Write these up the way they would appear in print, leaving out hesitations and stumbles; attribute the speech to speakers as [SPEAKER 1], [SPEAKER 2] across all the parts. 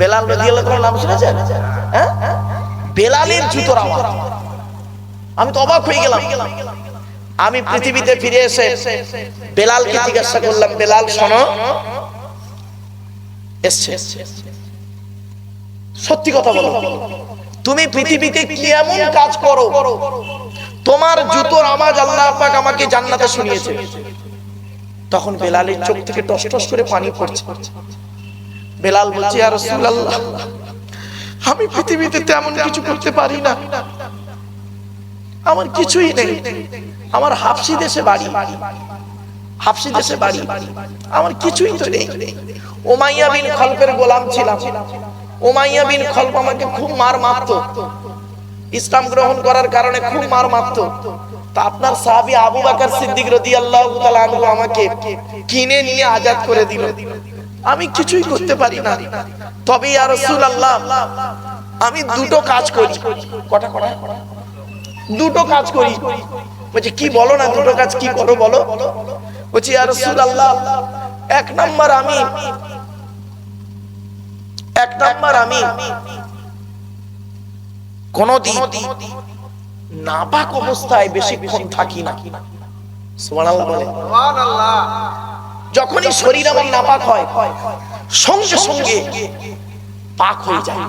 [SPEAKER 1] বেলাল রাদিয়াল্লাহু তাআলা নাম শুনেছেন? হ্যাঁ, বেলালের জুতোর আওয়াজ। আমি তো অবাক হয়ে গেলাম। আমি পৃথিবীতে ফিরে এসে বেলালকে জিজ্ঞাসা করলাম, বেলাল শোনো, এসছে, সত্যি কথা বলো, তুমি পৃথিবীতে কি এমন কাজ করো তোমার জুতোর আওয়াজ আল্লাহ পাক আমাকে জান্নাতে শুনিয়েছে। তখন বেলালের চোখ থেকে টস টস করে পানি পড়ছে। বেলাল বলছে, ইয়া রাসূলুল্লাহ, আমি পৃথিবীতে তেমন কিছু করতে পারি না, আমার কিছুই নেই, আমার হাফসি দেশে বাড়ি, হাফসি দেশে বাড়ি, আমার কিছুই তো নেই। উমাইয়া বিন খলফের গোলাম ছিলাম, উমাইয়া বিন খলফ আমাকে খুব মার মারতো, ইসলাম গ্রহণ করার কারণে খুব মার মারতো। তা আপনার সাহাবী আবু বকর সিদ্দিক রাদিয়াল্লাহু তাআলা আনহু আমাকে কিনে নিয়ে আজাদ করে দিল, আমি কিছুই করতে পারি না। তবে ইয়া রাসূলুল্লাহ, আমি দুটো কাজ করি। কটা? দুটো কাজ করি। বলছে, কি বলো না, দুটো কাজ কি করো বলো? বলছি, ইয়া রাসূলুল্লাহ, এক নাম্বার আমি কোনদিন নাপাক অবস্থায় বেশিক্ষণ থাকি না। সুবহানাল্লাহ বলে। সুবহানাল্লাহ। যখনই শরীর আমার নাপাক হয়, সঙ্গে সঙ্গে পাক হয়ে যায়।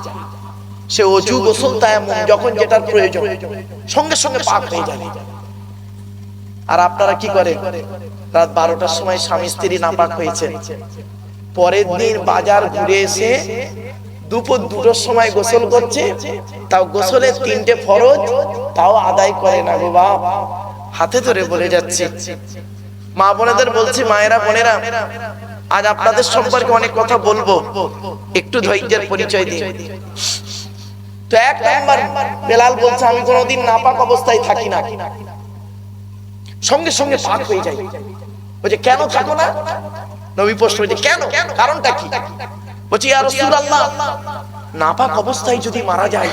[SPEAKER 1] সে ওযু গোসল তায়াম্মুম যখন যেটার প্রয়োজন, সঙ্গে সঙ্গে পাক হয়ে যায়। আর আপনারা কি করে, রাত 12টার সময় স্বামী স্ত্রী নাপাক হয়েছে, পরের দিন বাজার ঘুরে এসে দুপুর 2টার সময় গোসল করছে, তাও গোসলের 3টে ফরজ তাও আদায় করে না গো বাপ। হাতে ধরে বলে যাচ্ছে, মা বোনেদের বলছি, মায়েরা বোনেরা, আজ আপনাদের সম্পর্কে অনেক কথা বলবো, একটু ধৈর্যের পরিচয় দিন। তো এক নাম্বার, বেলাল বলছে, আমি কোনোদিন নাপাক অবস্থায় থাকি না, সঙ্গে সঙ্গে পাক হয়ে যায়। বলছে, কেন থাকো না? নবী প্রশ্ন করছে, কেন, কারণটা কি? বলছে, ইয়া রাসূলুল্লাহ, নাপাক অবস্থায় যদি মারা যায়,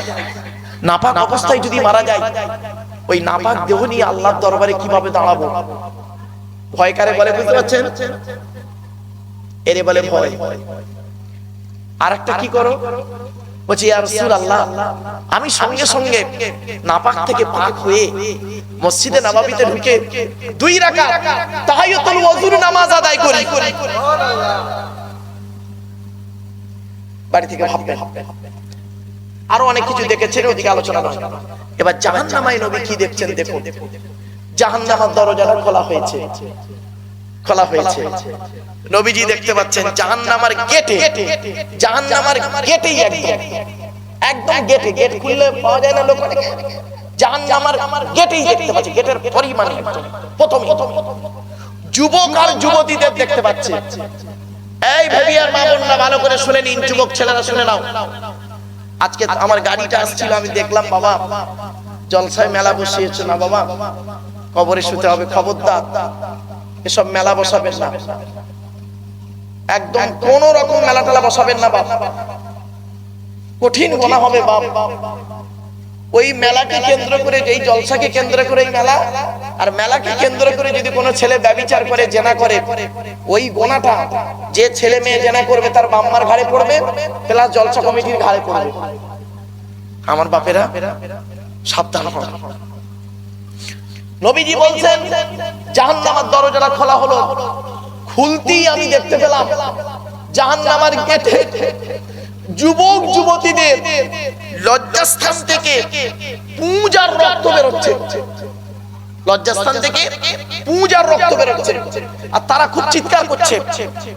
[SPEAKER 1] নাপাক অবস্থায় যদি মারা যায়, ওই নাপাক দেহ নিয়ে আল্লাহর দরবারে কিভাবে দাঁড়াবো? ভয় কারে বলে বুঝতে পারছেন? এরে বলে ভয়। আরেকটা কি করো? বলছে, ইয়া রাসূলুল্লাহ, আমি সঙ্গে সঙ্গে নাপাক থেকে পাক হয়ে মসজিদে নববীতে ঢুকে 2 রাকাত তাহিয়াতুল ওযুর নামাজ আদায় করি। বাড়ি থেকে ভাববেন, আরো অনেক কিছু দেখেছেন, ওদিকে আলোচনা নয়। এবার জাহান্নামায় নবী কি দেখছেন দেখুন। জাহান্নামের দরজাটা খোলা হয়েছে, খোলা হয়েছে। নবীজি দেখতে পাচ্ছেন জাহান্নামের গেটে, জাহান্নামের গেটেই একদম গেটে, গেট খুললে পাওয়া যায় না লোক, জাহান্নামের গেটেই দেখতে পাচ্ছেন, গেটের পরিমাণ প্রথমে যুবক আর যুবতীদের দেখতে পাচ্ছে। এই ভাবিয়ার মা বোনরা ভালো করে শুনে নিন, যুবক ছেলেরা শুনে নাও। আজকে আমার গাড়িটা আসছিল, আমি দেখলাম বাবা জলসায় মেলা বসিয়েছে না বাবা, কবরে শুতে হবে, খবরদার এসব মেলা বসাবেন না, একদম কোন রকম মেলা টেলা বসাবেন না বাবা, কঠিন গুনাহ হবে বাপ। ওই মেলাকে কেন্দ্র করে, যেই জলসাকে কেন্দ্র করে এই মেলা, আর মেলাকে কেন্দ্র করে যদি কোনো ছেলে ব্যভিচার করে, জেনা করে, ওই গোনাটা যে ছেলে মেয়ে জেনা করবে তার বাম্মার ঘাড়ে পড়বে, প্লাস জলসা কমিটির ঘাড়ে পড়বে। আমার বাপেরা সাবধান হন। নবীজি বলছেন জাহান্নামের দরজাটা খোলা হলো, খুলতেই আমি দেখতে পেলাম জাহান্নামের গেটে যুবক যুবতীদের লজ্জাস্থান থেকে পুঁজ আর রক্ত বেরোচ্ছে, লজ্জাস্থান থেকে পুঁজ আর রক্ত বেরোচ্ছে, আর তারা খুব চিৎকার করছে,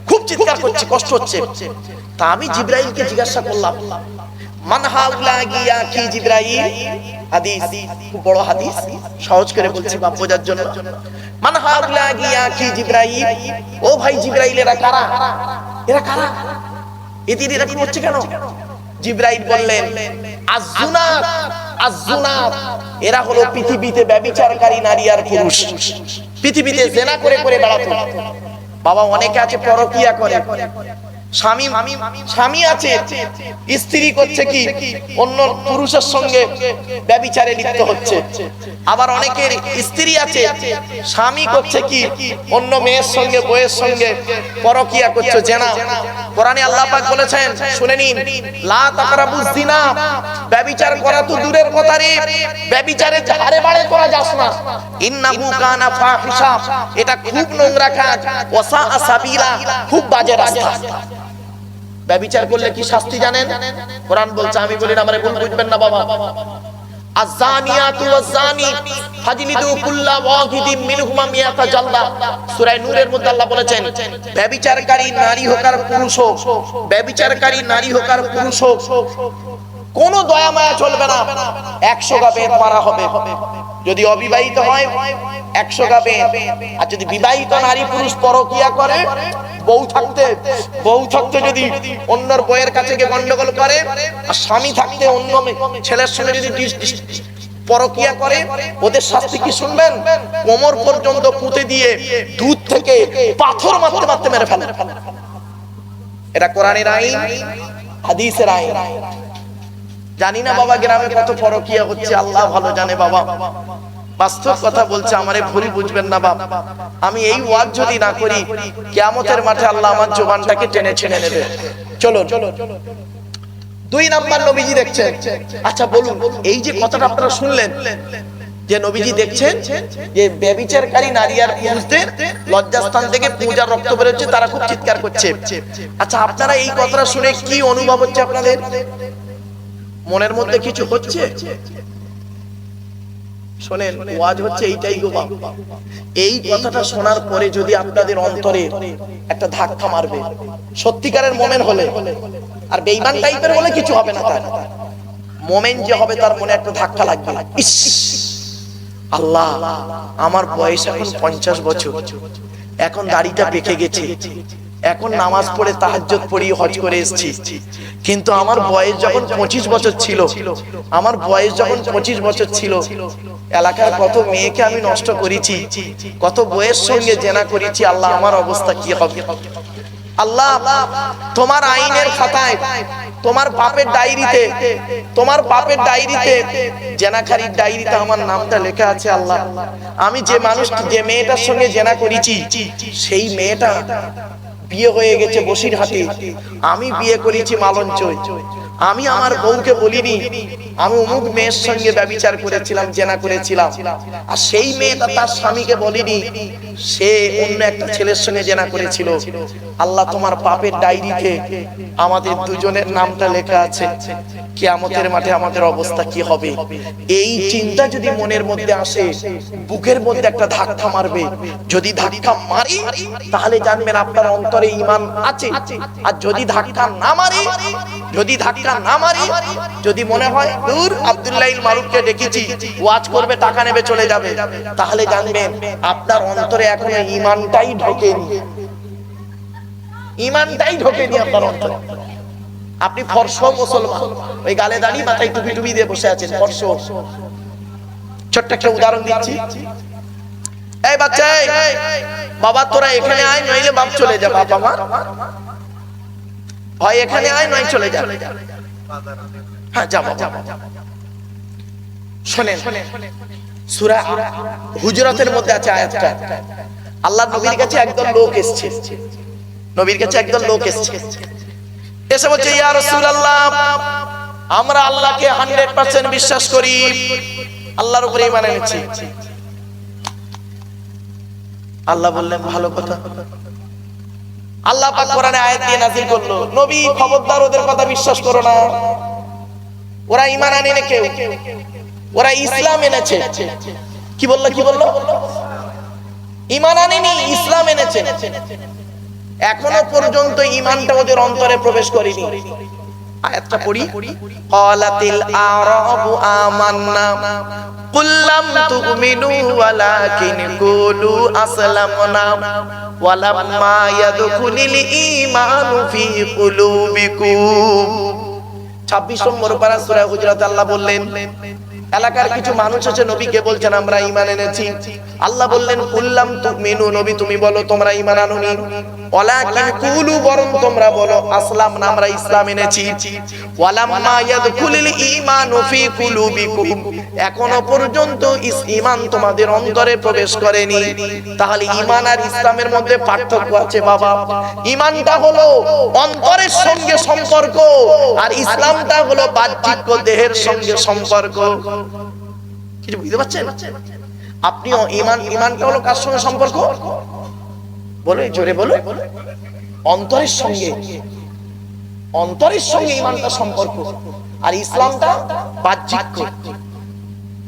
[SPEAKER 1] খুব চিৎকার করছে, কষ্ট হচ্ছে। তা আমি জিবরাইলকে জিজ্ঞাসা করলাম, মান হাউলা গিয়া কি জিবরাইল? হাদিস, খুব বড় হাদিস, সহজ করে বলছি বাপ বোঝার জন্য। মান হাউলা গিয়া কি জিবরাইল? ও ভাই জিবরাইল, এরা কারা? এরা কারা? এদের এরকম হচ্ছে কেন? জিবরাইল বললেন, আজ-জুনাত, আজ-জুনাত, এরা হলো পৃথিবীতে ব্যভিচারকারী নারী আর পুরুষ, পৃথিবীতে জেনা করে করে বেড়াতো। বাবা অনেকে আছে পরকিয়া করে, স্বামী স্বামী আছে, স্ত্রী করছে কি অন্য পুরুষের সঙ্গে ব্যভিচারে লিপ্ত হচ্ছে। আবার অনেকের স্ত্রী আছে, স্বামী করছে কি অন্য মেয়ের সঙ্গে বউয়ের সঙ্গে পরকিয়া করছে, জেনা। কোরআনে আল্লাহ পাক বলেছেন, শুনে নিন, লা তাকরাবুজ জিনা, ব্যভিচার করা তো দূরের কথা রে, ব্যভিচারে ধারে বাড়ে করা যাস না। ইন্নাহু কানা ফাহিশা, এটা খুব নোংরা কাজ। ওয়াসা সাবিলা, খুব বাজে রাস্তা। ব্যভিচার করলে কি শাস্তি জানেন? কোরআন বলছে, আমি বলি না, আমারে ভুল বুঝবেন না বাবা। আয-যানিয়াতু ওয়াজ-যানি ফাজলিদু কুল্লা ওয়াহিদিন মিনহুমা মিয়াতা জালদা। সূরা নূরের মধ্যে আল্লাহ বলেছেন, ব্যভিচারকারী নারী হোক আর পুরুষ হোক, ব্যভিচারকারী নারী হোক আর পুরুষ হোক, কোনো দয়া মায়া চলবে না, 100 গা বেত মারা হবে। যদি অবিবাহিত হয় 100 গা বেত, আর যদি বিবাহিত নারী পুরুষ পরকিয়া করে, বউ থাকতে যদি অন্যর বউয়ের কাছে গিয়ে গন্ডগোল করে, আর স্বামী থাকতে অন্য ছেলের সঙ্গে যদি পরকিয়া করে, ওদের শাস্তি কি শুনবেন? কোমর পর্যন্ত পুঁতে দিয়ে দুধ থেকে পাথর মারতে মারতে মেরে ফেলে। এটা কোরআনের আইন, হাদিসের আইন। জানি না বাবা গ্রামে কত পরকিয়া হচ্ছে, আল্লাহ ভালো জানে বাবা। বাস্তব কথা বলছে, আমারে ভুল বুঝবেন না বাবা। আমি এই ওয়াজ যদি না করি, কিয়ামতের মাঠে আল্লাহ আমার জবানটাকে টেনে ছিঁড়ে নেবে। চলো 2 নাম্বার নবীজি দেখছেন। আচ্ছা বলুন, এই যে কথাটা আপনারা শুনলেন, যে নবীজি দেখছেন যে ব্যভিচারকারী নারী আর পুরুষদের লজ্জাস্থান থেকে পূজার রক্ত বের হচ্ছে, তারা খুব চিৎকার করছে। আচ্ছা, আপনারা এই কথাটা শুনে কি অনুভব হচ্ছে আপনাদের? মনের মধ্যে কিছু হচ্ছে? শোনেন, ওয়াজ হচ্ছে এইটাই গো বাবা। এই কথাটা শোনার পরে যদি আপনাদের অন্তরে একটা ধাক্কা মারবে, সত্যিকারের মুমিন হলে, আর বেঈমান টাইপের হলে কিছু হবে না। তার মুমিন যে হবে, তার মনে একটা ধাক্কা লাগবে। ইস, আল্লাহ, আমার বয়স এখন 50 বছর, এখন দাড়িটা পেকে গেছে, এখন নামাজ পড়ে তাহাজ্জুদ পড়ি, হজ করে এসেছি, কিন্তু আমার বয়স যখন 25 বছর ছিল, আমার বয়স যখন 25 বছর ছিল, এলাকার কত মেয়েকে আমি নষ্ট করেছি, কত বউয়ের সঙ্গে জেনা করেছি। আল্লাহ, আমার অবস্থা কি হবে? আল্লাহ, তোমার আইনের খাতায়, তোমার পাপের ডায়েরিতে, জেনাকারীর ডায়েরিতে আমার নামটা লেখা আছে। আল্লাহ, আমি যে মেয়েটার সঙ্গে জেনা করেছি, সেই মেয়েটা বিয়ে হয়ে গেছে বসিরহাটে, আমি বিয়ে করেছি মালঞ্চই। আমি আমার বউকে বলিনি আমি অমুক মেয়ের সঙ্গে ব্যভিচার করেছিলাম, জেনা করেছিলাম, আর সেই মেয়েটা তার স্বামীকে বলিনি সে অন্য একটা ছেলের সঙ্গে জেনা করেছিল। আল্লাহ, তোমার পাপের ডায়েরিতে আমাদের দুজনের নামটা লেখা আছে। কিয়ামতের মাঠে আমাদের অবস্থা কি হবে? এই চিন্তা যদি মনের মধ্যে আসে, বুকের মধ্যে একটা ধাক্কা মারবে। যদি ধাক্কা মারি, তাহলে জানবেন আপনার অন্তরে ঈমান আছে। আর যদি ধাক্কা না মারি, যদি মনে হয় দূর আব্দুল্লাহ মারুফকে ডেকেছি, ওয়াজ করবে, টাকা নেবে, চলে যাবে, তাহলে জানবেন আপনার অন্তরে এখনো ঈমানটাই ঢোকেনি আপনার অন্তরে। আপনি ফর্স মুসলমান, ওই গালে দাড়ি, মাথায় টুপি দিয়ে বসে আছেন, ফর্স। ছোট্ট একটা উদাহরণ দিচ্ছি। এই বাচ্চা, বাবা তোরা এখানে আয়, নইলে বাপ চলে যা। বাপ আমার হয় এখানে আয়, নয় চলে যা। হ্যাঁ, যাব। শুনেন, সূরা হুজরাতের মধ্যে আছে আয়াতটা। আল্লাহর নবীর কাছে একদল লোক এসেছে, এসে বলছে, ইয়া রাসূলুল্লাহ, আমরা আল্লাহকে 100% বিশ্বাস করি, আল্লাহর উপরে ঈমান এনেছি। আল্লাহ বললেন, ভালো কথা। আল্লাহ পাক কোরআনে আয়াত দিয়ে নাযিল করলো, নবী খবরদার ওদের কথা বিশ্বাস করো না, ওরা ঈমান আনেনি, কেউ ওরা ইসলাম এনেছে। কি বললো? ঈমান আনেনি, ইসলাম এনেছে। এখনো পর্যন্ত ঈমানটা ওদের অন্তরে প্রবেশ করেনি। আয়াতটা পড়ি, ক্বালাতিল আরাবু আমান্না কুল লাম তুমিনু ওয়ালাকিন কুলু আসলামনা ওয়ালাম্মা ইয়াদখুলিল ঈমানু ফি কুলুবিকুম। 26 নম্বর পারা সূরা হুজরাত আল্লাহ বললেন, এলাকার কিছু মানুষ আছে, নবীকে বলছেন আমরা ঈমান এনেছি। আল্লাহ বললেন, কুল লাম তুমিনু, নবী তুমি বলো তোমরা ঈমান আনোনি। ওয়ালাকিন কুলু, বরং তোমরা বলো আসলামনা, আমরা ইসলাম এনেছি। ওয়ালাম্মা ইয়াদখুলুল ঈমানু ফি কুলুবিকুম, এখনো পর্যন্ত ঈমান তোমাদের অন্তরে প্রবেশ করেনি। তাহলে ঈমান আর ইসলামের মধ্যে পার্থক্য আছে বাবা। ঈমানটা হলো অন্তরের সঙ্গে সম্পর্ক, আর ইসলামটা হলো বাহ্যিক দেহের সঙ্গে সম্পর্ক। কিছু বুঝতে পারছেন? আপনিও ঈমানটা হলো কার সঙ্গে সম্পর্ক? বলে জোরে বলো। অন্তরের সঙ্গে, অন্তরের সঙ্গে ঈমানটা সম্পর্ক, আর ইসলামটা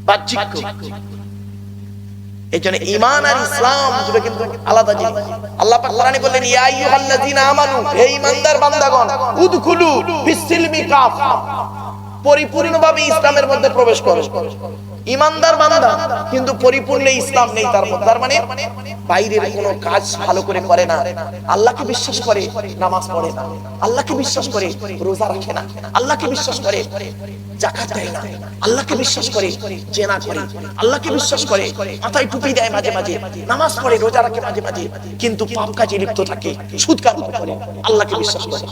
[SPEAKER 1] বাহ্যিক। এইজন্য ঈমান আর ইসলাম দুটো কিন্তু আলাদা জিনিস। আল্লাহ পাক কোরআনে বললেন ইয়া আইয়ুহাল্লাযীনা আমানু, হে ঈমানদার বান্দাগণ, উদখুলু ফিস-সিলমি কাফা, পরিপূর্ণভাবে ইসলামের মধ্যে প্রবেশ করো। ঈমানদার বান্দা কিন্তু পরিপূর্ণ ইসলাম নেই তার মধ্যে, তার মানে বাইরের কোনো কাজ ভালো করে করে না, আল্লাহকে বিশ্বাস করে নামাজ পড়ে না, আল্লাহকে বিশ্বাস করে রোজা রাখে না, আল্লাহকে বিশ্বাস করে যাকাত দেয় না, আল্লাহকে বিশ্বাস করে জিনা করে, আল্লাহকে বিশ্বাস করে মাথায় টুপি দেয় মাঝে মাঝে, নামাজ পড়ে রোজা রাখে মাঝে মাঝে, কিন্তু পাপ কাজে লিপ্ত থাকে, সুদ কারবার করে, আল্লাহকে বিশ্বাস করে।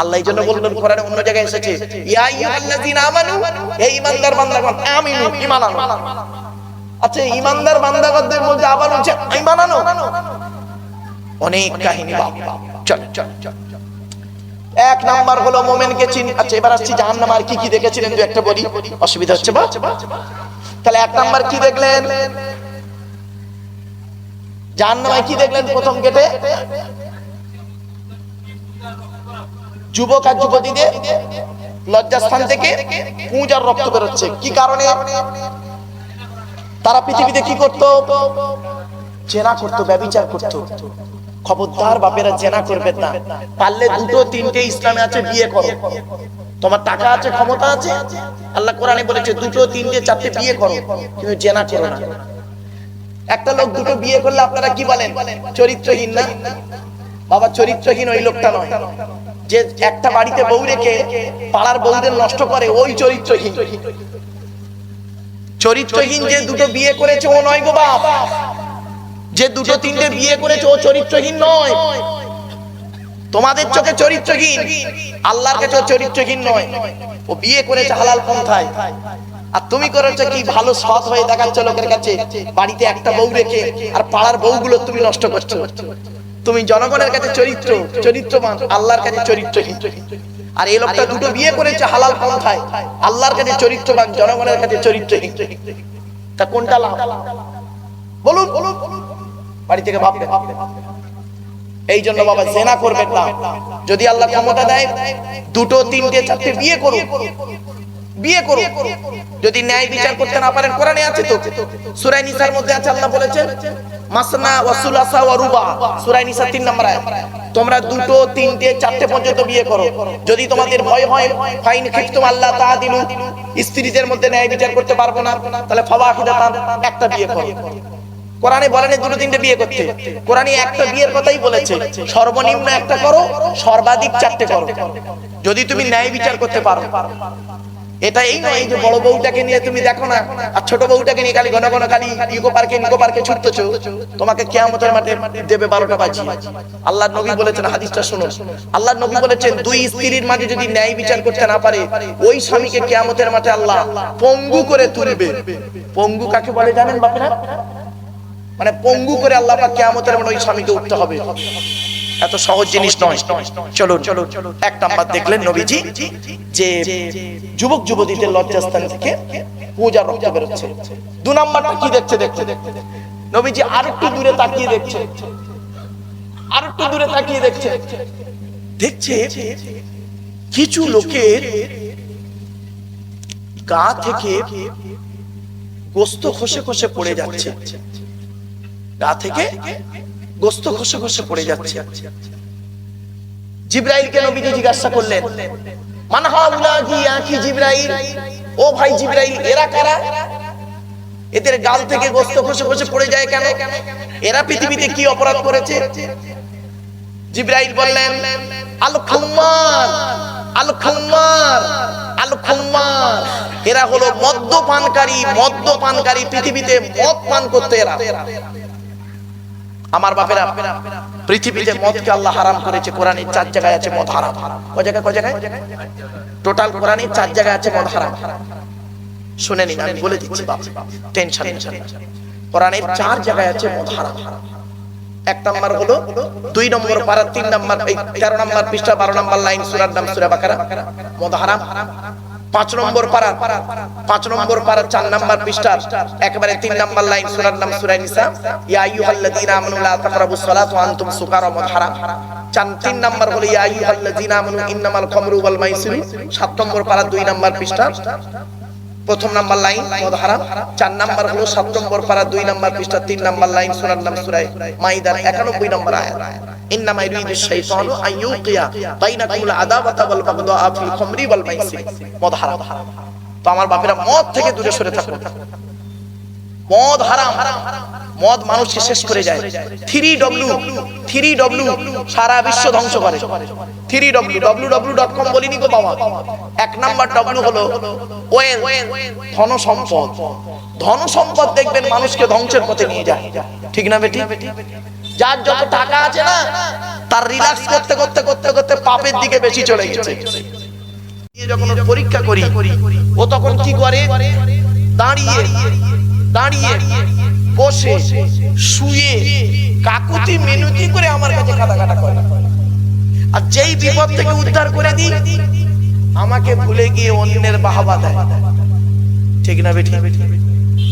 [SPEAKER 1] আল্লাহ এই জন্য বললেন কোরআনে অন্য জায়গায় এসেছে ইয়া আইয়ুহাল্লাযীনা আমানু, হে ঈমানদার বান্দাগণ, আমিনু, ঈমান আনো। আচ্ছা, ঈমানদার বান্দাগণদের মধ্যে আবার হচ্ছে ঈমান আনো, অনেক কাহিনী। চল চল চল। এক নাম্বার হলো মুমিনকে চিন। আচ্ছা, এবার আসছি জাহান্নাম আর কি কি দেখেছিলেন, দু একটা বলি, অসুবিধা হচ্ছে বা? তাহলে এক নাম্বার কি দেখলেন? জাহান্নামে কি দেখলেন? প্রথম গেটে যুবক আর যুবতীদের লজ্জাস্থান থেকে পুঁজ আর রক্ত বেরোচ্ছে। কি কারণে? তারা পৃথিবীতে কি করত? জেনা করত, ব্যভিচার করত। খবরদার বাপেরা জেনা করবেন না, পারলে দুটো তিনটে ইসলামে আছে বিয়ে করো। তোমার টাকা আছে, ক্ষমতা আছে, আল্লাহ কোরআনে বলেছে দুটো তিনটে চারটে বিয়ে করো, কিন্তু জেনা করো না। একটা লোক দুটো বিয়ে করলে আপনারা কি বলেন? চরিত্রহীন না? বাবা, চরিত্রহীন ওই লোকটা নয় যে একটা বাড়িতে বউ রেখে পাড়ার বউদের নষ্ট করে, ওই চরিত্রহীন। চরিত্রহীন যে দুটো বিয়ে করেছে ও নয় গো বাপ। যে দুটো তিনটে বিয়ে করেছে ও চরিত্রহীন নয়। তোমাদের চোখে চরিত্রহীন, আল্লাহর কাছে চরিত্রহীন নয়। ও বিয়ে করেছে হালাল পন্থায়, আর তুমি করেছো কি? ভালো সৎ হয়ে দেখাচ্ছ লোকের কাছে, বাড়িতে একটা বউ রেখে, আর পাড়ার বউগুলো তুমি নষ্ট করছো। তুমি জনগণের কাছে চরিত্রবান, আল্লাহর কাছে চরিত্রহীন। আর এই লোকটা দুটো বিয়ে করেছে হালাল পন্থায়, আল্লাহর কাছে চরিত্রবান, জনগণের কাছে চরিত্রহীন। তা কোনটা লাভ বলুন? বাড়ি থেকে ভাববে। এই জন্য বাবা জেনা করবেন না। যদি আল্লাহ ক্ষমতা দেয় দুটো তিনটে চারটে বিয়ে করুন, বিয়ে করুন। যদি ন্যায় বিচার করতে না পারেন, কোরআনে আছে তো, সূরা নিসার মধ্যে আছে, আল্লাহ বলেছেন মাসনা ওয়া সুলাসা ওয়া রুবা, সূরা নিসা 3 নম্বর আয়াত। তোমরা দুটো তিনটে চারটে পর্যন্ত বিয়ে করো। যদি তোমাদের ভয় হয়, ফাইন খিফতুম আল্লাহ তাআদিলু, স্ত্রীদের মধ্যে ন্যায় বিচার করতে পারবো না, তাহলে ফাওয়াহিদাতান, একটা বিয়ে করো। কোরআনে বলেনি দুটো তিনটে বিয়ে করতে, কোরআনে একটা বিয়ের কথাই বলেছে। সর্বনিম্ন একটা করো, সর্বাধিক চারটে করো, যদি তুমি ন্যায় বিচার করতে পারো। এটা এই নয় যে বড় বউটাকে নিয়ে তুমি দেখো না, আর ছোট বউটাকে নিয়ে খালি ঘন ঘন খালি নিকো পার্কে ছুটতেছো, তোমাকে কিয়ামতের মাঠে দেবে 12টা বাজি। আল্লাহর নবী বলেছেন, হাদিসটা শুনো, আল্লাহর নবী বলেছেন দুই স্ত্রীর মাঝে যদি ন্যায় বিচার করতে না পারে, ওই স্বামীকে কিয়ামতের মাঠে আল্লাহ পঙ্গু করে তুলবে। পঙ্গু কাকে বলে জানেন বাপেরা? মানে পঙ্গু করে আল্লাহ পাক কিয়ামতের মাঠে ওই স্বামীকে উঠতে হবে। এত সহজ জিনিস নয়। চলুন, এক নাম্বার দেখলেন নবীজি যে যুবক যুবতীদের লজ্জাস্থান থেকে পূজা রক্ত বেরোচ্ছে। 2 নাম্বারটা কি দেখছে? নবীজি আরেকটু দূরে তাকিয়ে দেখছে, আরেকটু দূরে তাকিয়ে দেখছে, দেখছে কিছু লোকের গা থেকে গোস্ত খসে খসে পড়ে যাচ্ছে, গা থেকে গোস্ত খসে খসে পড়ে যাচ্ছে। জিবরাইলকে নবীজি জিজ্ঞাসা করলেন, মান হাউলাহি ইয়া কি জিবরাইল, ও ভাই জিবরাইল, এরা কারা? এদের গাল থেকে গোস্ত খসে খসে পড়ে যায় কেন? এরা পৃথিবীতে কি অপরাধ করেছে? জিবরাইল বললেন, আল খুম্মার, আল খুম্মার, আল খুম্মার, এরা হলো মদ্যপানকারী, পৃথিবীতে মদ পান করতে এরা। আমার বাপেরা, পৃথিবীতে মদকে আল্লাহ হারাম করেছে, কোরআনে 4 জায়গায় আছে মদ হারাম। কয় জায়গায়? টোটাল কোরআনে 4 জায়গায় আছে মদ হারাম। শুনে নিন, আমি বলে দিচ্ছি বাপ, টেনশন নেই। কোরআনে 4 জায়গায় আছে মদ হারাম। 1 নাম্বার হলো 2 নম্বর পারা 3 নাম্বার, এই 13 নাম্বার পৃষ্ঠা 12 নাম্বার লাইন, সূরার নাম সূরা বাকারা, মদ হারাম। 5 নম্বর পারা 4 নাম্বার পৃষ্ঠা একেবারে 3 নাম্বার লাইন, সূরার নাম সূরা নিসা, ইয়া আইয়ুহাল্লাযীনা আমানু লা তাকরাবুস সালাতা ওয়া আনতুম সুকারা, মদ হারাম। 3 নাম্বার হলো ইয়া আইয়ুহাল্লাযীনা আমানু ইন্নামাল খামরু ওয়াল মাইসিরু, 7 নম্বর পারা 2 নাম্বার পৃষ্ঠা 1 নাম্বার লাইন, মদ হারাম। 4 নাম্বার হলো 7 নম্বর পারা 2 নাম্বার পৃষ্ঠা 3 নাম্বার লাইন, সূরার নাম সূরা মাইদার 91 নম্বর আয়াত, ইন্নামা ইউরিদুশ শাইতানু আন ইউকিয়া বাইনাকুমুল আদাওয়াতা ওয়াল বাগদা ফিল খামরি ওয়াল মাইসির, মদ হারাম। তো আমার বাপেরা মদ থেকে দূরে সরে থাকুন। মদ হারাম, মদ মানুষকে শেষ করে যায়। 3W সারা বিশ্ব ধ্বংস করে। 3W www.com বলিনি গো বাবা। 1 নাম্বার W হলো ওয়েল, ধন সম্পদ। ধন সম্পদ দেখবেন মানুষকে ধ্বংসের পথে নিয়ে যায়, ঠিক না বেটি? যার যত টাকা আছে না, তার রিল্যাক্স করতে করতে করতে করতে পাপের দিকে বেশি চলে গেছে। যখন পরীক্ষা করি, ও তখন কি করে? দাঁড়িয়ে বসে শুয়ে কাকুতি মিনতি করে আমার কাছে কাটা করে। আর যেই বিপদ থেকে উদ্ধার করে দিই, আমাকে ভুলে গিয়ে অন্যের বাহবা দেয়, ঠিক না বেটি?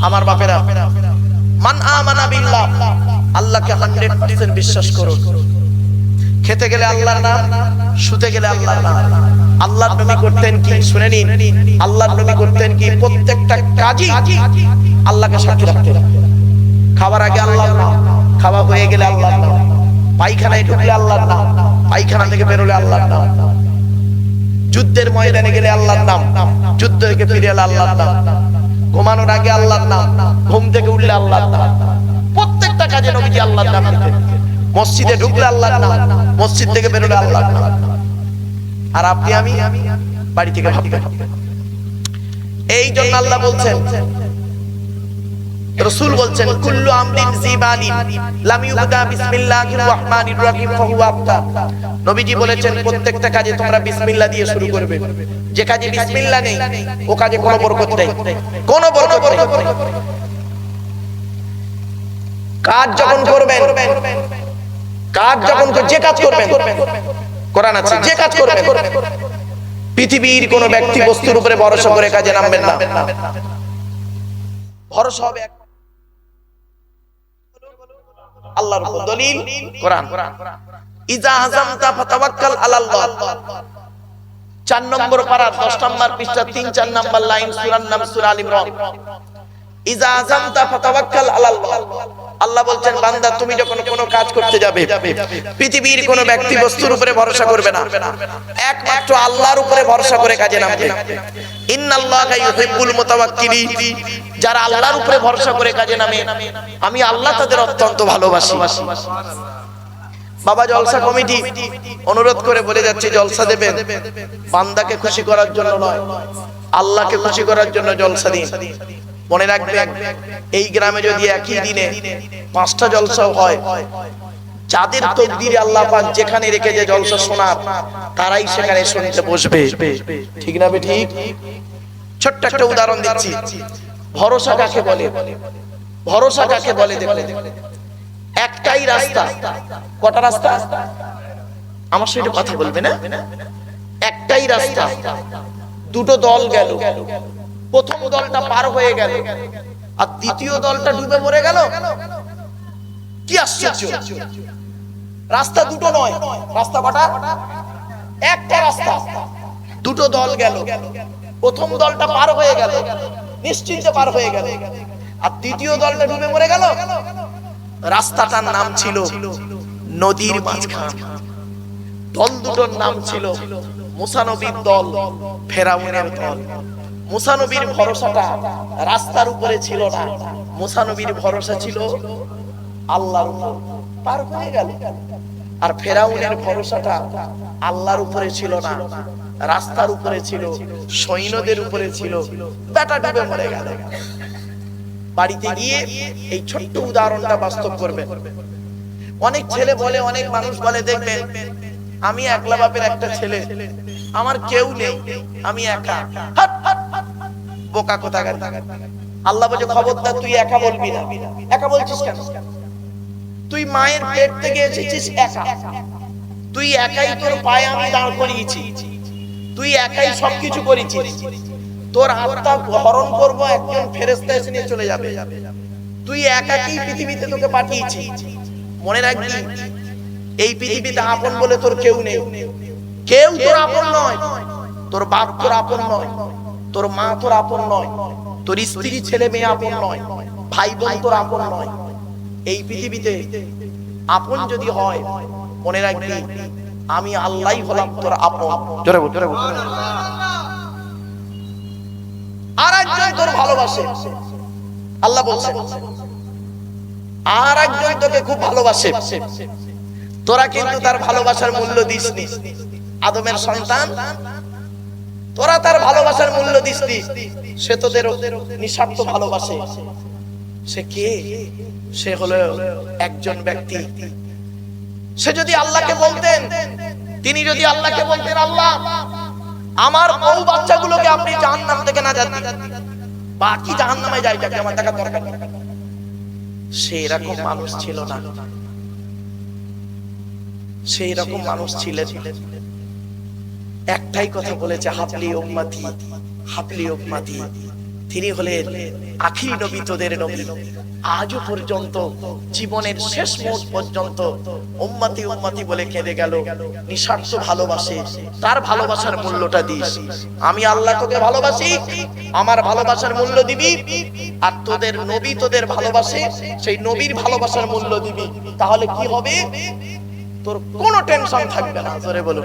[SPEAKER 1] আমার বাপেরা, মান আমানা বিল্লাহ, আল্লাহকে 100% বিশ্বাস করো। খেতে গেলে আল্লাহর নাম, শুতে গেলে আল্লাহর নাম। আল্লাহর নবী করতেন কি? শুনে নিন, আল্লাহর নবী করতেন কি? প্রত্যেকটা কাজই আল্লাহকে সাক্ষী রাখতেন। খাবার আগে আল্লাহর নাম, খাওয়া হয়ে গেলে আল্লাহর নাম, পায়খানায় ঢুকলে আল্লাহর নাম, পায়খানা থেকে বেরোলে আল্লাহর নাম, যুদ্ধের ময়দানে গেলে আল্লাহর নাম, যুদ্ধ থেকে ফিরে এলে আল্লাহর নাম, ঘুমানোর আগে আল্লাহর নাম, ঘুম থেকে উঠলে আল্লাহর নাম। প্রত্যেকটা কাজে নবীজি আল্লাহর নাম নিতেন। মসজিদে ঢুকলে আল্লাহর নাম, মসজিদ থেকে বেরোলে আল্লাহর নাম। আর আপনি আমি বাড়ি থেকে ভাববেন। এই জন্য আল্লাহ বলছেন, রাসূল বলছেন, কুল্লু আমরিন জিবানিন লাম ইউবদা বিসমিল্লাহির রহমানির রহিম ফাহুয়া আফতা। নবীজি বলেছেন, প্রত্যেকটা কাজে তোমরা বিসমিল্লাহ দিয়ে শুরু করবে। যে কাজে বিসমিল্লাহ নেই, ও কাজে কোনো বরকত নেই, কোনো বরকত নেই। কাজ যখন করবেন, যে কাজ করবেন, কোরআন আছে, যে কাজ করবেন, পৃথিবীর কোন ব্যক্তি বস্তুর উপরে ভরসা করে কাজে নামবেন না। ভরসা হবে আল্লাহর উপর। দলিল কোরআন, ইজা আযামতা ফাতাওয়াক্কাল আলাল্লাহ। 4 নম্বর পারা 10 নম্বর পৃষ্ঠা 3-4 নম্বর লাইন, সূরার নাম সূরা আল ইমরান। ইজা আযামতা ফাতাওয়াক্কাল আলাল্লাহ। আল্লাহ বলছেন, বান্দা তুমি যখন কোনো কাজ করতে যাবে, পৃথিবীর কোনো ব্যক্তি বস্তুর উপরে ভরসা করবে না, একমাত্র আল্লাহর উপরে ভরসা করে কাজে নামবে। ইন্নাল্লাহা ইউহিব্বুল মুতাওয়াক্কিলিন। যারা আল্লাহর উপরে ভরসা করে কাজে নামে, আমি আল্লাহ তাদের অত্যন্ত ভালোবাসি। বাবা জলসা কমিটি অনুরোধ করে বলে যাচ্ছে, জলসা দেবেন বান্দাকে খুশি করার জন্য নয়, আল্লাহকে খুশি করার জন্য জলসা দিন। মনে রাখবেন, এই গ্রামে যদি একই দিনে 5টা জলসাও হয়, যাদের তকদিরে আল্লাহ পাক যেখানে রেখে যে জলসা শোনার, তারাই সেখানে শুনতে বসবে, ঠিক না? ঠিক। ছোট্ট একটা উদাহরণ দিচ্ছি। ভরসা কাকে বলে? ভরসা কাকে বলে? দেখো, একটাই রাস্তা। কটা রাস্তা? আমার সাথে কথা বলবে না? একটাই রাস্তা, দুটো দল গেল। প্রথম দলটা পার হয়ে গেল, আর দ্বিতীয় দলটা ডুবে মরে গেল। কি আশ্চর্য! রাস্তা দুটো নয়, রাস্তা কটা? একটা রাস্তা, দুটো দল গেল। প্রথম দলটা পার হয়ে গেল, নিশ্চিন্তে পার হয়ে গেল, আর দ্বিতীয় দলটা ডুবে মরে গেল। রাস্তাটার নাম ছিল নদীর মাঝখান। দল দুটোর নাম ছিল মুসা নবীর দল, ফেরাউনের দল। মুসা নবীর ভরসাটা রাস্তার উপরে ছিল না, মুসা নবীর ভরসা ছিল আল্লাহর উপর, পার হয়ে গেল। আর ফেরাউনের ভরসাটা আল্লাহর উপরে ছিল না, রাস্তার উপরে ছিল, সৈন্যদের উপরে ছিল, বেটা ডুবে মরে গেল। বাড়িতে গিয়ে এই ছোট্ট উদাহরণটা বাস্তব করবেন। অনেক ছেলে বলে, অনেক মানুষ বলে, দেখবেন আমি একলা বাপের একটা ছেলে, আমার কেউ নেই, আমি একা। হাট, হাট, হাট, বোকা কোথাকার। আল্লাহ বলে খবরদার তুই একা বলবি না। একা বলছিস কেন? তুই মায়ের পেট থেকে এসেছিস একা, তুই একাই তোর পায়ে আমি দাঁড় করিয়েছি, তুই একাই সবকিছু করেছিস। তোর আত্মা হরণ করব, একজন ফেরেশতা এসে নিয়ে চলে যাবে। তুই একাই পৃথিবীতে তোকে পাঠিয়েছি। মনে রাখবি, এই পৃথিবীতে আপন বলে তোর কেউ নেই। কেউ তোর আপন নয়। তোর বাপ তোর আপন নয়, তোর মা তোর আপন নয়, তোর স্ত্রী ছেলে মেয়ে আপন নয়, ভাই বোন তোর আপন নয়। এই পৃথিবীতে আপন যদি হয়, মনে রাখবি আমি আল্লাহই হলাম তোর আপন। জোরে বল, জোরে বল। আর একজন তোর ভালোবাসে, আল্লাহ বলছে, আর একজন তোকে খুব ভালোবাসে, তোরা কিন্তু তার ভালোবাসার মূল্য দিসনি। আদমের সন্তান, তোরা তার ভালোবাসার মূল্য দিসনি। সে তোদের নিঃস্বার্থ ভালোবাসে। সে কে? সে হলো একজন ব্যক্তি। সে যদি আল্লাহকে বলতেন, তিনি যদি আল্লাহকে বলতেন, আল্লাহ আমার বউ বাচ্চাগুলোকে আপনি জাহান্নাম থেকে নাজাত দিন, বাকি জাহান্নামে যাই, যাকে আমার দেখা দরকার নেই। সে এরকম মানুষ ছিল না। সেই রকম মানুষ ছিলেন। একটাই কথা বলেছে, হাবলি উম্মতি, হাবলি উম্মতি। তিনি হলেন আখিরি নবী, তোদের নবী। আজও পর্যন্ত জীবনের শেষ মুহূর্ত পর্যন্ত উম্মতি উম্মতি বলে কেঁদে গেল। নিঃস্বার্থ ভালোবাসে, তার ভালোবাসার মূল্যটা দিস। আমি আল্লাহ তোকে ভালোবাসি, আমার ভালোবাসার মূল্য দিবি। আর তোদের নবী তোদের ভালোবাসে, সেই নবীর ভালোবাসার মূল্য দিবি। তাহলে কি হবে? তোর কোনো টেনশন থাকবে না। জোরে বলো।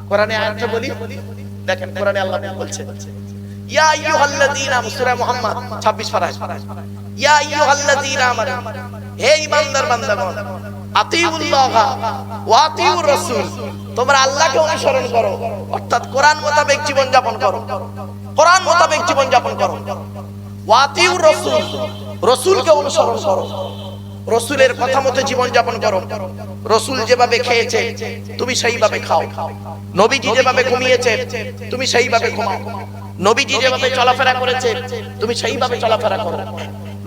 [SPEAKER 1] কোরআনে আয়াতটা বলি, দেখেন কোরআনে আল্লাহ বলছে, ইয়া আইয়ুহাল্লাযীনা, সূরা মুহাম্মদ 26 পারা, ইয়া আইয়ুহাল্লাযীনা আমানু, হে ঈমানদার বান্দাগণ, আতিউল্লাহ ওয়া আতিউর রাসূল, তোমরা আল্লাহকে অনুসরণ করো, অর্থাৎ কোরআন মোতাবেক জীবন যাপন করো, কোরআন মোতাবেক জীবন যাপন করো। ওয়া আতিউর রাসূল, রাসূলকে অনুসরণ করো, রাসূলের কথা মতো জীবন যাপন করো। রাসূল যেভাবে খেয়েছে তুমি সেইভাবে খাও, নবীজি যেভাবে ঘুমিয়েছে তুমি সেইভাবে ঘুমাও, নবীজি যেভাবে চলাফেরা করেছে তুমি সেইভাবে চলাফেরা করো,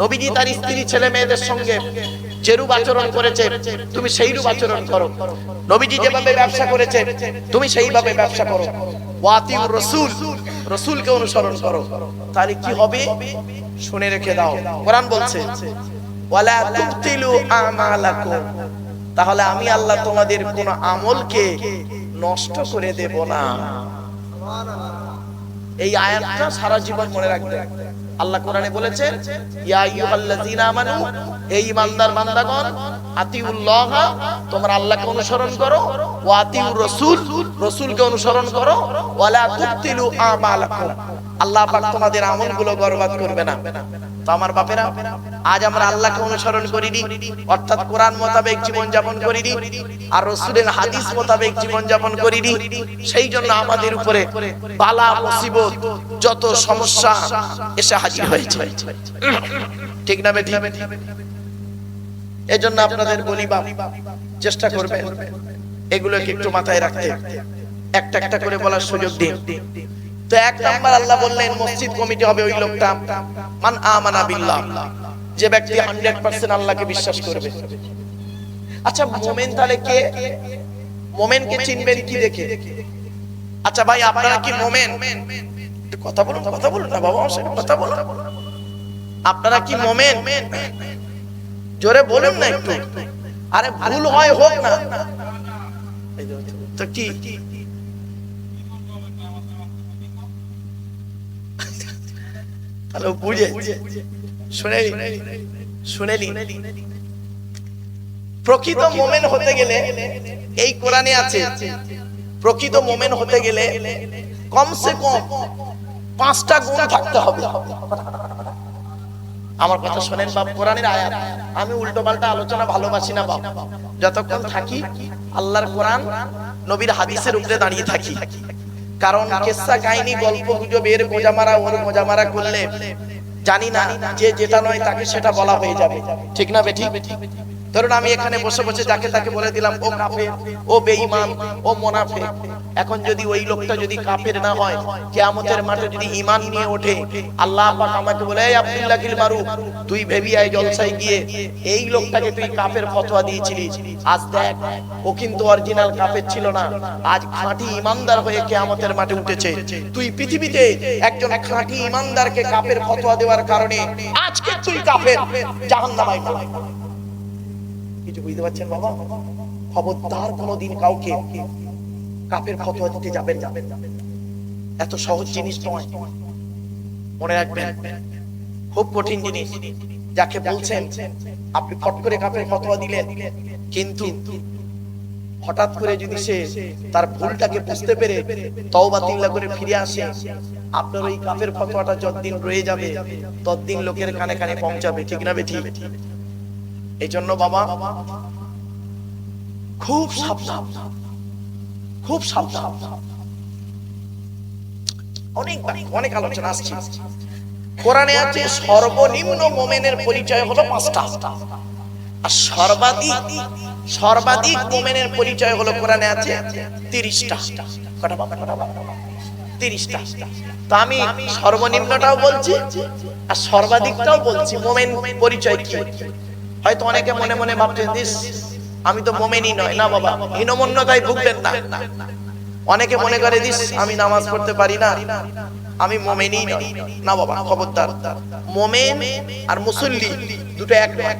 [SPEAKER 1] নবীজি তার স্ত্রী ছেলে মেয়েদের সঙ্গে যেরূপ আচরণ করেছে তুমি সেইরূপ আচরণ করো, নবীজি যেভাবে ব্যবসা করেছে তুমি সেইভাবে ব্যবসা করো। ওয়াতিউর রাসূল, রাসূলকে অনুসরণ করো। তাহলে কি হবে শুনে রেখে দাও। কোরআন বলছে, ওয়ালা তুবতিলু আমালাকুম, তাহলে আমি আল্লাহ তোমাদের কোন আমলকে নষ্ট করে দেব না। এই আয়াতটা সারা জীবন মনে রাখবে। আল্লাহ কোরআনে বলেছেন, ইয়া আইয়ুহাল্লাযীনা আমানু, এই ঈমানদার বান্দাগণ, আতিউল্লাহ, তোমরা আল্লাহকে অনুসরণ করো, ওয়া আতিউর রাসূল, রাসূলকে অনুসরণ করো, ওয়ালা তুবতিলু আমালাকুম, আল্লাহ পাক তোমাদের আমলগুলো বরবাদ করবে না। তো আমার বাপেরা, আজ আমরা আল্লাহকে অনুসরণ করিনি, অর্থাৎ কোরআন মোতাবেক জীবন যাপন করিনি, আর রাসূলের হাদিস মোতাবেক জীবন যাপন করিনি। সেই জন্য আমাদের উপরে বালা মুসিবত, যত সমস্যা এসে হাজির হয়েছে। ঠিক না বেঠিক? এজন্য আপনাদের বলি, বাপ চেষ্টা করবেন এগুলোকে একটু মাথায় রাখতে, একটা একটা করে বলার সুযোগ দিন। তো এক নাম্বার আল্লাহ বললেন মসজিদ কমিটি হবে ওই লোকটা, মান আমানা বিল্লাহ, যে ব্যক্তি 100% আল্লাহকে বিশ্বাস করবে। আচ্ছা মুমিন তাহলে কে? মুমিনকে চিনবেন কি দেখে? আচ্ছা ভাই আপনারা কি মুমিন? কথা বলুন, কথা বলুন না বাবা, আমার সাথে কথা বলুন। আপনারা কি মুমিন? জোরে বলুন না একটু। আরে ভুল হয় হোক না, তো কি তাহলে বুঝে শুনেলি। প্রকৃত মুমিন হতে গেলে, এই কোরআনে আছে, প্রকৃত মুমিন হতে গেলে কমসে কম 5টা গুণ থাকতে হবে। আমার কথা শোনেন বাপ, কোরআনের আয়াত। আমি উল্টো পাল্টা আলোচনা ভালোবাসি না বাপ। যতক্ষণ থাকি আল্লাহর কোরআন নবীর হাদিসের উপরে দাঁড়িয়ে থাকি। কারণ কিসসা কাহিনী, গল্প গুজব, এর গোজামারা ওর গোজামারা করলে জানি না যে যেটা নয় তাকে সেটা বলা হয়ে যাবে। ঠিক না বেঠিক? ধরুন আমি এখানে বসে বসে যাকে তাকে বলে দিলাম ও কাফের, ও বেঈমান, ও মুনাফিক। এখন যদি ওই লোকটা যদি কাফের না হয়, কিয়ামতের মাঠে যদি ঈমান নিয়ে ওঠে, আল্লাহ পাক আমাকে বলে, এই আব্দুল্লাহ কিল মারুফ, তুই ভেবি আয় জলসায় গিয়ে এই লোকটাকে তুই কাফের ফতোয়া দিয়েছিলিস, আজ দেখ ও কিন্তু অরিজিনাল কাফের ছিল না, আজ খাঁটি ঈমানদার হয়ে কিয়ামতের মাঠে উঠেছে। তুই পৃথিবীতে একজন খাঁটি ঈমানদারকে কাফের ফতোয়া দেওয়ার কারণে আজকে তুই কাফের, জাহান্নামে যাবি। কিছু বুঝতে পারছেন বাবা? খবরদার কোনোদিন কাউকে কাফের ফতোয়া দিতে যাবেন না, এত সহজ জিনিস নয়, মনে রাখবেন খুব কঠিন জিনিস। যাকে বলছেন আপনি ফট করে কাফের ফতোয়া দিলেন, কিন্তু হঠাৎ করে যদি সে তার ভুলটাকে বুঝতে পেরে তওবা তিল্লা করে ফিরে আসে, আপনার ওই কাফের ফতোয়াটা যতদিন রয়ে যাবে ততদিন লোকের কানে কানে পৌঁছাবে, ঠিক না বেঠি? এই জন্য বাবা খুব সাবধান, খুব সাবধান। অনেক আলোচনা আসছে। কোরআনে আছে সর্বনিম্ন মুমিনের পরিচয় হলো 5টা, আর সর্বাধিক মুমিনের পরিচয় হলো কোরআনে আছে 30টা। কটা বাবা? 30টা। তো আমি সর্বনিম্নটাও বলছি আর সর্বাধিকটাও বলছি। মুমিন পরিচয় কি? হয়তো অনেকে মনে মনে ভাবছেন, দিস আমি তো মুমিনই নয়। না বাবা, হীনমন্যতায় ভুগবেন না। অনেকে মনে করে, দিস আমি নামাজ পড়তে পারি না, আমি মুমিনই নই। না বাবা, খবরদার। মুমিন আর মুসল্লি দুটো এক নয়।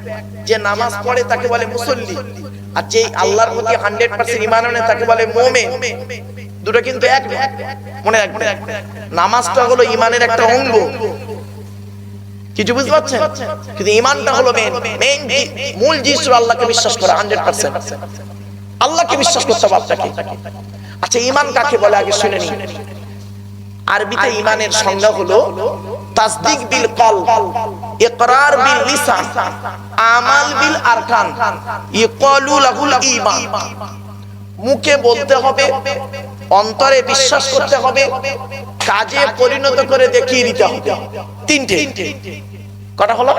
[SPEAKER 1] যে নামাজ পড়ে তাকে বলে মুসল্লি, আর যে আল্লাহর প্রতি 100% ঈমান আনে তাকে বলে মুমিন। দুটো কিন্তু এক নয়, মনে রাখবেন। নামাজটা হলো ঈমানের একটা অঙ্গ, কিছু বুঝতে পারছেন? কিন্তু ঈমানটা হলো মেইন মূল জিনিস হলো আল্লাহকে বিশ্বাস করা 100%। আল্লাহকে বিশ্বাস করতে হবে আপনাকে। আচ্ছা, ঈমান কাকে বলে আগে শুনে নিন। আরবিতে ঈমানের সংজ্ঞা হলো তাসদিক বিল কলব, ইকরার বিল লিসান, আমাল বিল আরকান, ইকালু লাহুল ঈমান। মুখে বলতে হবে, অন্তরে বিশ্বাস করতে হবে, কাজে পরিণত করে দেখিয়ে দিতে হবে। তিনটে। কটা হলো?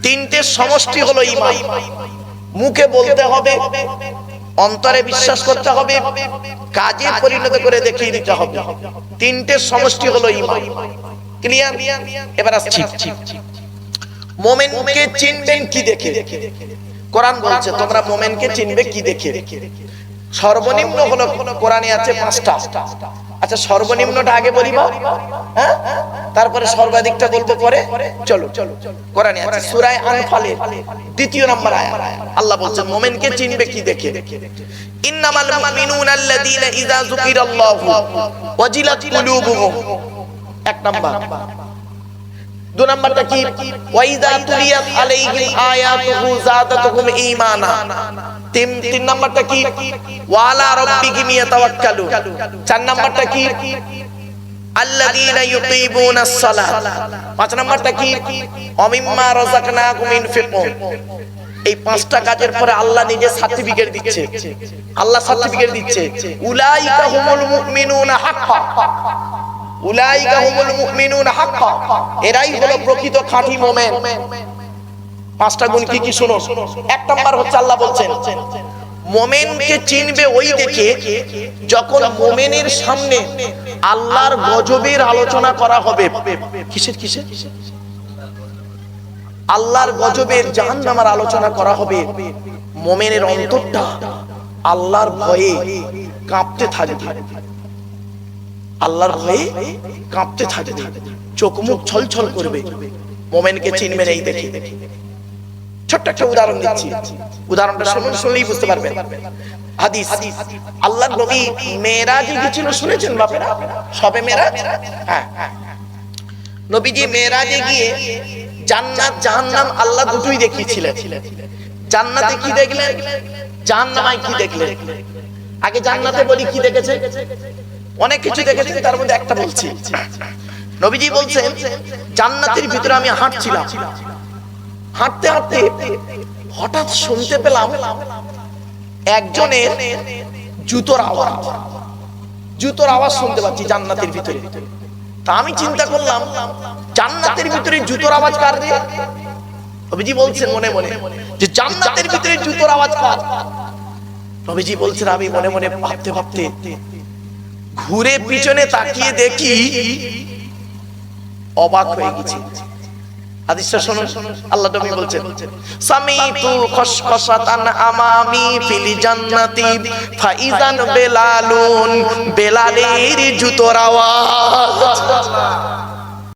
[SPEAKER 1] তিনটে সমষ্টি হলো ঈমান। মুখে বলতে হবে, অন্তরে বিশ্বাস করতে হবে, কাজে পরিণত করে দেখিয়ে দিতে হবে। তিনটে সমষ্টি হলো ঈমান। ক্লিয়ার? এবার আসছি, মুমিনকে চিনবেন কি দেখে? কোরআন বলছে তোমরা মুমিনকে চিনবে কি দেখে? সর্বনিম্ন হলো কোরআনে আছে 5টা। আচ্ছা, সর্বনিম্নটা আগে বলিবা, হ্যাঁ, তারপরে সর্বাধিকটা বলবো পরে। চলো, কোরআনে আছে সূরা আনফালের 2 নম্বর আয়াত। আল্লাহ বলছেন মুমিনকে চিনবে কি দেখে? ইন্নামাল মুমিনুনা আল্লাযীনা ইযা যুকিরাল্লাহু ওয়াজিলাত কুলুবুহুম। 1 নাম্বার। 2 নাম্বারটা কি? ওয়া ইযা তুলিয়াত আলাইহিম আয়াতুহু যাদাতুহুম ঈমানা। 3 নাম্বারটা কি? ওয়া আলা রাব্বিহিম ইয়াতাওয়াক্কালুন। 4 নাম্বারটা কি? আল্লাযীনা ইউকিমুনাস সালাত। 5 নাম্বারটা কি? ওয়া মিম্মা রাযাকনাহুম ইনফিকুন। এই 5টা কাজের পরে আল্লাহ নিজে সার্টিফিকেট দিচ্ছে। আল্লাহ সার্টিফিকেট দিচ্ছে, উলাইকা হুমুল মুমিনুনা হাক্কান। উলাইকা হুমুল মুমিনুনা হাক্কান। এরাই হলো প্রকৃত খাঁটি মুমিন। 5টা গুণ কি কি শুনো। 1 নাম্বার হচ্ছে আল্লাহ বলছেন মুমিনকে চিনবে ওই দেখে যখন মুমিনের সামনে আল্লাহর গজবের আলোচনা করা হবে। কিসের? আল্লাহর গজবের, জাহান্নামের আলোচনা করা হবে। মুমিনের অন্তরটা আল্লাহর ভয়ে কাঁপতে থাকবে। আল্লাহর ভয়ে কাঁপতে থাকবে, চোখ মুখ ছলছল করবে। মুমিনকে চিনবেন এই দেখে। ছোট্ট একটা উদাহরণ দিচ্ছি, উদাহরণটা শুনলেই বুঝতে পারবেন। হাদিস, আল্লাহর নবী মেরাজে গিয়েছিল, শুনেছেন বাপেরা? সবে মেরাজ। হ্যাঁ, নবীজি মেরাজে গিয়ে জান্নাত জাহান্নাম আল্লাহ দুটোই দেখিয়েছিলেন। জান্নাতে কি দেখলেন, জাহান্নামে কি দেখলেন? আগে জান্নাতে বলি কি দেখেছে। অনেক কিছু দেখেছেন, তার মধ্যে একটা বলছি। নবীজি বলছেন জান্নাতের ভিতরে আমি হাঁটছিলাম, হাঁটতে হাঁটতে হঠাৎ শুনতে পেলাম একজনের জুতোর আওয়াজ শুনতে পাচ্ছি জান্নাতের ভিতরে। তা আমি চিন্তা করলাম জান্নাতের ভিতরে জুতোর আওয়াজ কার রে? নবীজি বলছেন মনে মনে যে জান্নাতের ভিতরে জুতোর আওয়াজ কার? নবীজি বলছেন আমি মনে মনে ভাবতে ভাবতে ঘুরে পিছনে তাকিয়ে দেখি, অবাক হয়ে গেছি। হাদিসটা শুনুন, আল্লাহ নবী বলছেন সামিতু খশখশাতান আমামি ফিল জান্নাতি ফাইজান বেলালুন, বেলালের জুতোর আওয়াজ।